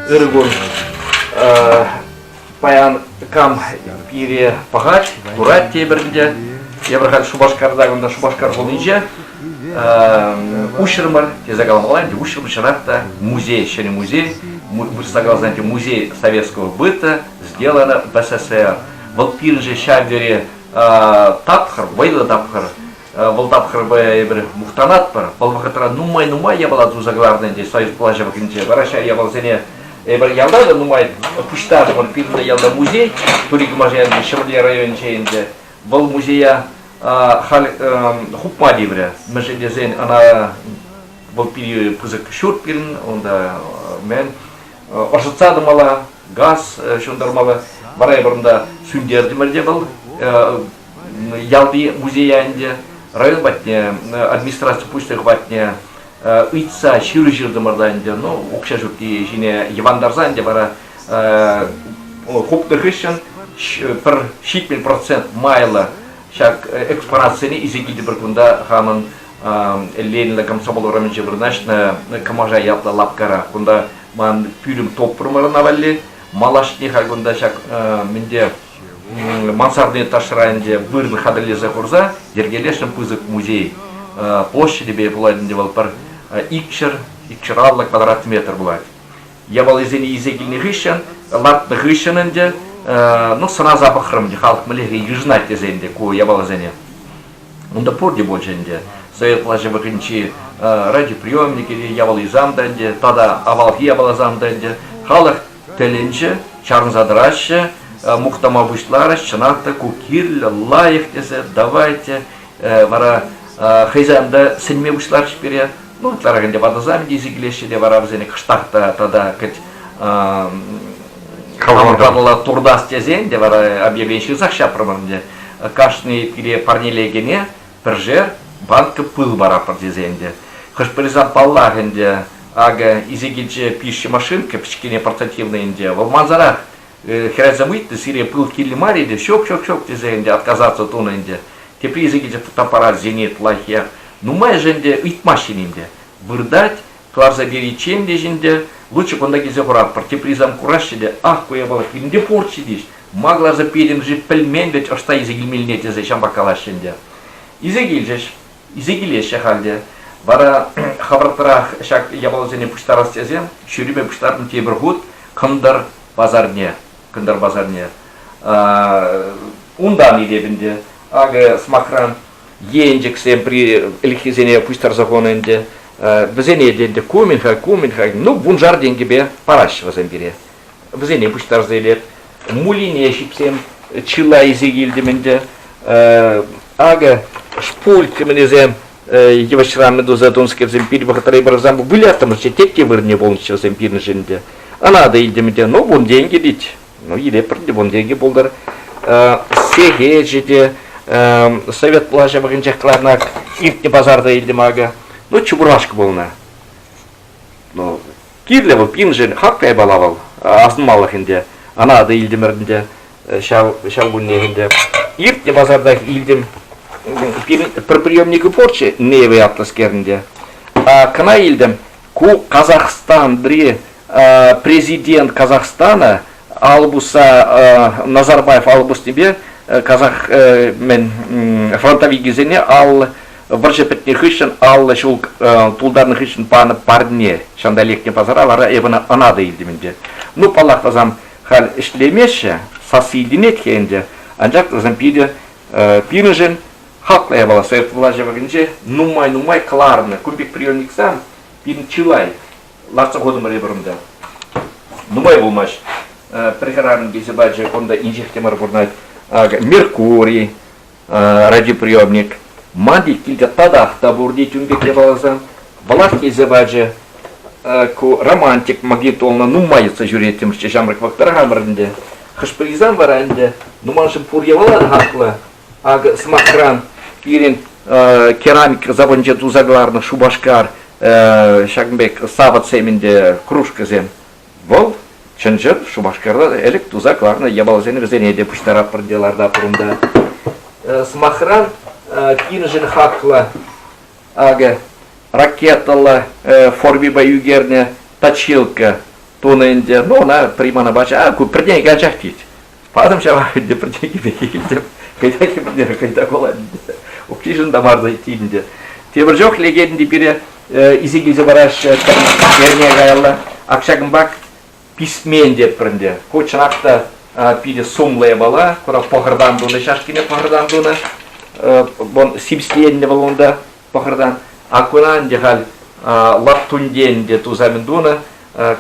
Иргун паян кам пире пахач, турат теберінде, ебірхат Шубашкардағында Шубашкар болынжа, ушырмар, тезагаламаланде, ушырмар шарахта музей, шене музей, знаете, музей советского быта, сделано в СССР. Вот пирже шабере тапхар, вайла тапхар, вол тапхар бе мухтанат пар, полвахатра нумай я была тузагларненде, союз плажа вакинте, вараша я был зене, ялда нумай пуштар, вон пирда ялда музей, турик маженде, Шевле район чейнде, вол музея хупма дивре, маженде зен, она вол пири пузак шурт пирн, онда мен, ошатсады мала, газ, шундар мала, барай барында сүндерді мәрде был, ялды музеянде, район батне, администрация пуштық батне, ұйтса шүрі жүрді мұрданде, ну, оқша жүрді жіне евандарзанде бара, құпты күшін, бір 70% майла шак экспонацияны изегиді бір күнда қамын Ленинлі комсомол ұрамын жебірнашны камажа япла лапкара, күнда ман пүлім топ бұрмырын авалли, малашни хагунда шак менде мансардный ташранде бұрын хадалеза курза, дергелешін пызык музей площади бе бұлайдың был пар икшыраллы квадрат метр бұлайды. Я был изени изегілні ғышын, латны ғышынынде, ну, сына запахрымде, халық мүлеге южнать езенде, ку я был изени. Онда порде болженде, совет плажы вақынчи радиоприемники, я был изамданде, тада авалхи я был изамданде, халық теленче, чарнзадраще, мухтама вышлараш, чанакта, кукир, лайх десе, давайте, вара хайзамда сенме вышлараш пере, ну, тларагенде вадазам дизиглеши, де вара взене кштахта, тада, кать, кампанала турдас тезен, де вара объявленши захща проманде, кашны пере парнелегене, пержер, банка пыл бара партизенде, хашпаризам паллагенде, ага изегидже пища машинка, пичкине портативная индия. В манзарах херать забыть, сирия пыл килли мариде, щок тезенде, отказаться от инде. Теперь изегидже фотоаппарат зенит лахия. Ну май женде итмашининде. Вырдать, клар забери ченде женде, лучше конда гизеврат, партипризам курашиде, ах куя была, инде порчидиш. Магла запедем же пельмень, ведь ошта изегильмильне тезе шамбакалашенде. Изегилеш халде. Бара хабартарах шак ябалзене пуштарас тезем, шүрибе пуштардың тебір ғуд, кындар базарне. Ундан идебінде, ағы смакран енжексем при элихизене пуштар загоненде, бізене еденде куминха, ну бунжар денгебе параш вазен бере. Бізене пуштар зелет, мулине шипсем чила изегилдеменде, ағы шпульт кеменезем, Евашрам медуза донская земпир, бахатарей барзамбу были там же тетки вырне полностью земпирны женде. А надо идемте, ну вон деньги дить, ну еле проди вон деньги болдар. Сеге жеде совет плажа багинчах кларнак иртне базарда идемага. Ну чебурашка болна. Ну кирле был пинжен хаккай балавал, асмалах инде. А надо идемерде шалгунне. Иртне базарда идем. Про приемники порчи неве атласкернде. Кана илдем ку Казахстан дри президент Казахстана албуса Назарбаев албус тебе казах мен фронтовик гизене ал варжепетне хышын ал шул тулдарны хышын паны парне шандалекне пазаралара эвана анада илдеменде. Ну палах тазам хал ишлемеше сасилдинет хенде анжак тазам пиде пинжен Хакла я была совет влажа вагинже, нумай кларно, кумпик приемник сам, пин чилай, лаца года маребрумда. Нумай был маш, прихаран гизебаджи, онда инжехтемар бурнать, Меркурий, радиоприемник, мади килька тадах табурди тюмбек я была сам, балахки зебаджи, ку романтик магнитолна, нумайца жюретим, шамрак вактарагамрнде, хашпризан варанде, нуманшим пурьявала хакла, смакран, Ирин керамик заводчик Тузагларна, Шубашкар, Шагбек, Сават Семенде, кружка зем. Вол, Чанжер, Шубашкарда, Элек Тузагларна, Ябалзен, Везенеде, Пуштара проделарда Пурунда. Смахран, Кинжин Хакла, Ага, ракетала, форми боюгерня, точилка, туны инде, ну, на примана бача, ку придень ганчах тить. Падам чава, где придень гибе, кайда гибе, кайда кола, уктишин дамарда инде. Тебір жоқ легенді бире изегизе бараш ерне гайла, акшагымбак письмен деп бірінде. Кочынақта пиде сумлая бала, кора похырдан дуны, шашкине похырдан дуны, бон сибстиенне балонда похырдан, акунан дехал лаптунден де тузамен дуны,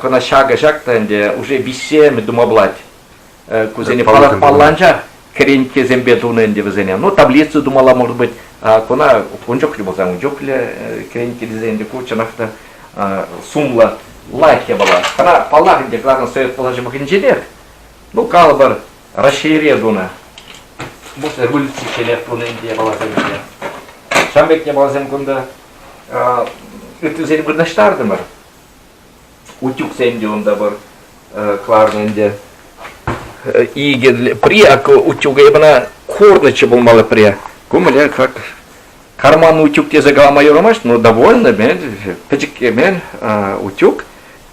кона шага жакта де уже бисеме думаблать. Кузене паланча керенке зембе дуны де везене. Ну таблицу думала, может быть, кона онжок ли болсам, онжок ли керенке дезенде кочынақта сумла лайке бала. Кона палах де главный совет положимых инженер. Ну, калбар расшире дуна. Может, революция челек туны инде бала земде. Шамбек не бала земгунда. Это зелень бурнаштарды мар. Утюг земде онда бар кларны инде. И при ак утюга ебана корнычы болмалы при. Кумыля как карманный утюг те загалама юрамаш, но довольно мен печеке мен утюг.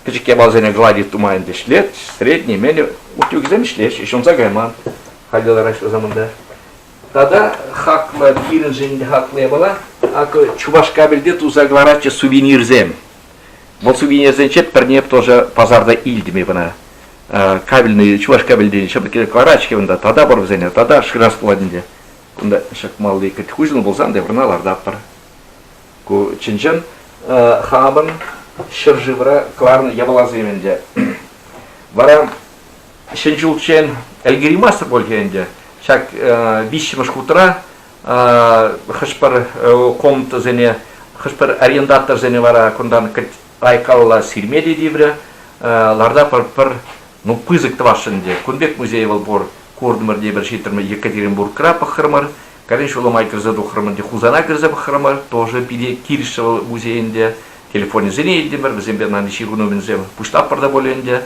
Печеке балзене гладит тумайнде шлет, средний мен утюг зем шлет, еще он загайман. Ходил раньше заманда. Тогда хакла пирен женде хакле была, ак чуваш кабельде ту заглараче сувенир зем. Вот сувенир зенчет пернеп тоже пазарда ильдими бана. Кабельный чуваш кабельде, чтобы кларачки ванда, тогда борвзене, тогда ширас ладнде. Кунда шакмалды катхужин болсан де врналарда пар. Ку чинчен хабан шыржывра кларны ябалаземенде. Вара шенчулчен элгеримастер болгенде. Шак вишмаш хутра хашпар комната зене хашпар арендатор зене вара кундан айкалла сирмеди дивре ларда пар ну пызык твашенде. Кунбек музей волбор кордмар дебер шитерме Екатеринбург крапа храмар. Конечно, ломай крзаду храманде хузана крзаба храмар тоже пиде киршева музейнде. Телефоне зене дебер безембе на нишигуну бензем пушта парда боленде.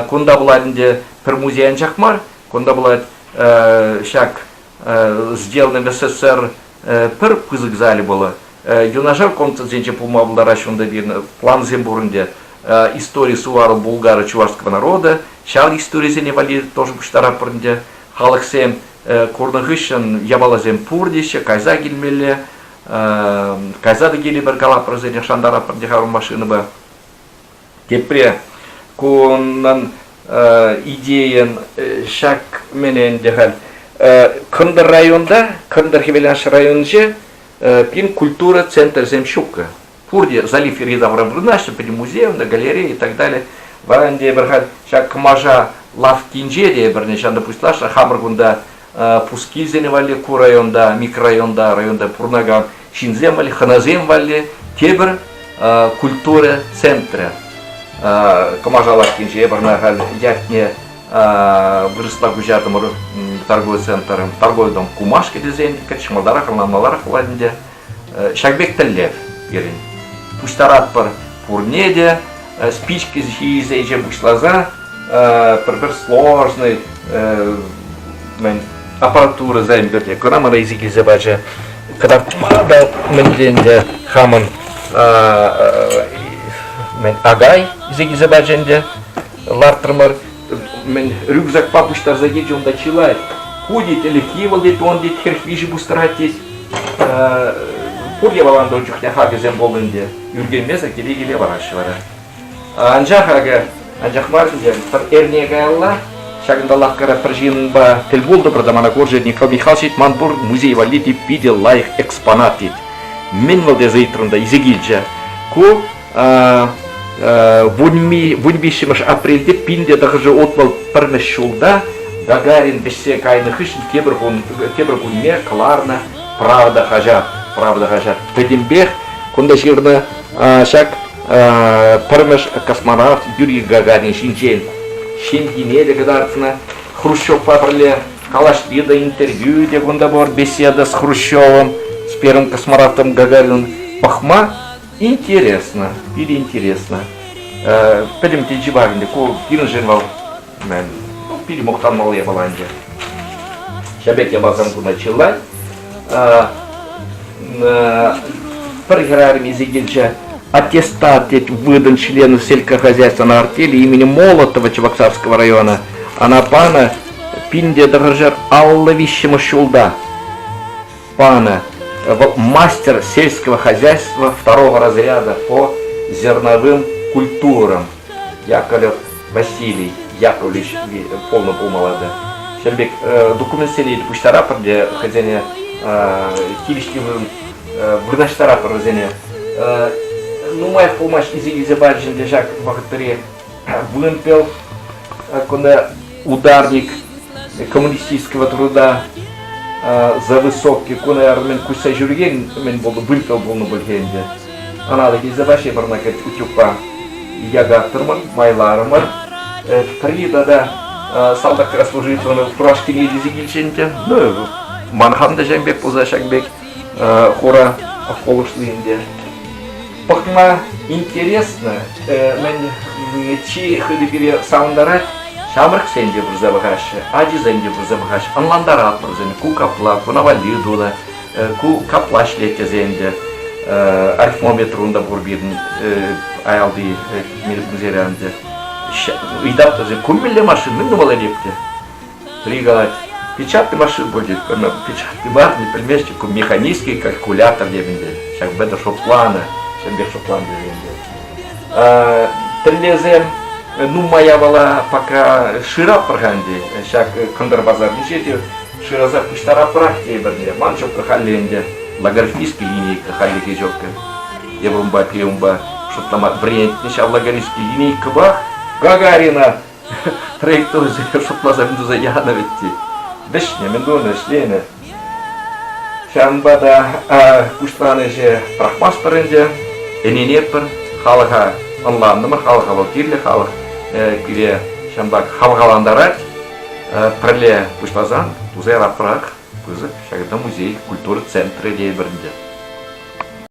Кунда буладенде пер музей анчахмар. Кунда булад шак сделанный в СССР пер пызык зале было. Юнажар комната зенче пулма была рашунда бирна план зембурнде. Истории сувара булгара чувашского народа. Шал истории зене вали тоже пуштара парнде. Халаксем корнахышен ябалазем пурдище, кайза гильмеле. Кайза да гели беркала прозене шандара парнде хару машины ба. Тепре куннан идеян шак менен дехал. Кындар районда, Кындар Хевеляш районже пин культура центр земщука. Пурде залив Иридаврам Брунаши, при музеям, на галерее и так далее. Варанде берхал шак кмажа лав кинжеде бернешан допустила, хамргунда пуски зеневали ку районда, микрорайонда, районда Пурнаган, шинземали, ханазем вали, тебер культура центра. Кмажа лав кинжеде бернахал яхне выросла гужатым торговый центр, торговый дом Кумашки дизайн, качмалдарах, ламаларах ладнде. Шакбек Теллев, ерин. Пуштарат пар пурнеде, спички зхизейже бушлаза, пер сложный аппаратура займберде. Кунамара языки забача, когда мада менденде хаман агай языки забаченде, лартрмар мен рюкзак папуштар задеджи он дачилай. Ходит или кивал дет он дет херхвижи бустратись. Пурья балан дочух няхага земболынде. Юрген меса келе барашвара. Анжахага анжахмарде пар эрнега алла. Шагындаллах кара пржинба телбулды продамана корже Никол Михайлович Манбур музей валити пиде лайх экспонатит. Мен валде зайтрында изегилча. Ку вунбишимаш апрельде пинде даже отвал парнашулда Гагарин бессе кайны хышин кебргунме кларна правда хажа. Педимбех кунда жирна шак пармаш космонавт Юрий Гагарин шинчен. Шиндинеде гадарцына Хрущев папрле калашпида интервью де кунда бар беседа с Хрущевым, с первым космонавтом Гагарином. Пахма интересно, или интересно. Педимте джибаринде ко пирнженвал мен. Пили мохтан малые баланде. Шабек я базам куда чилай. Парграрми зигилча аттестат выдан члену сельскохозяйственной артели имени Молотова Чебоксарского района. Она пана пинде дорожер алла вищему шулда. Пана мастер сельского хозяйства второго разряда по зерновым культурам. Яковлев Василий Яковлевич, полно помолода. Шельбек документ селит пуштарапор, где хозяйня килишки вырнаштарапор хозяйня. Ну, моя помощь из баржин держак в богатыре вымпел, когда ударник коммунистического труда за высокий, когда армен куса жюрген, мен был вымпел был на бульгенде. Она таки за вашей барнакет утюпа ягаттырмын, майларымын. Прида да солдат расслужительный в прошке не дизигильченте. Ну, манхамда жембек, пузашакбек, хора полушлинде. Пахма интересно, мен чи хыдыгире саундарат, шамрак сенде бурзабахаш, ади зенде бурзабахаш, анландарат бурзен, ку капла, ку навалидула, ку каплаш лете зенде, арифмометрунда бурбидн, аялди музеранде. Идапта зе кумилле машин, мен думала лепте. Пригалать. Печатный машин будет, печатный барный, пельмешчик, механический калькулятор дебенде, шаг беда шоплана. Шембек шоплан дегенде. Телезем, ну моя была пока шира проганди, шаг кондор базар ничего, шира за пуштара прахте берне, манчо прохаленде, логарифмические линии халли кежокка. Я бумба пьемба, шоплама брент, ничего логарифмические линии кабах, Гагарина, траектория шоплаза мендуза яновитти. Бешне мендуна шлена. Шамбада куштаны же прахмас паренде. Эненеппер, халыға онландымыр, халыға волтирлі, халық кире шамбак халғаландарат, пірле пұшпазан, тузай рапрақ, күзі шағыда музей культуры центры дей бірінде.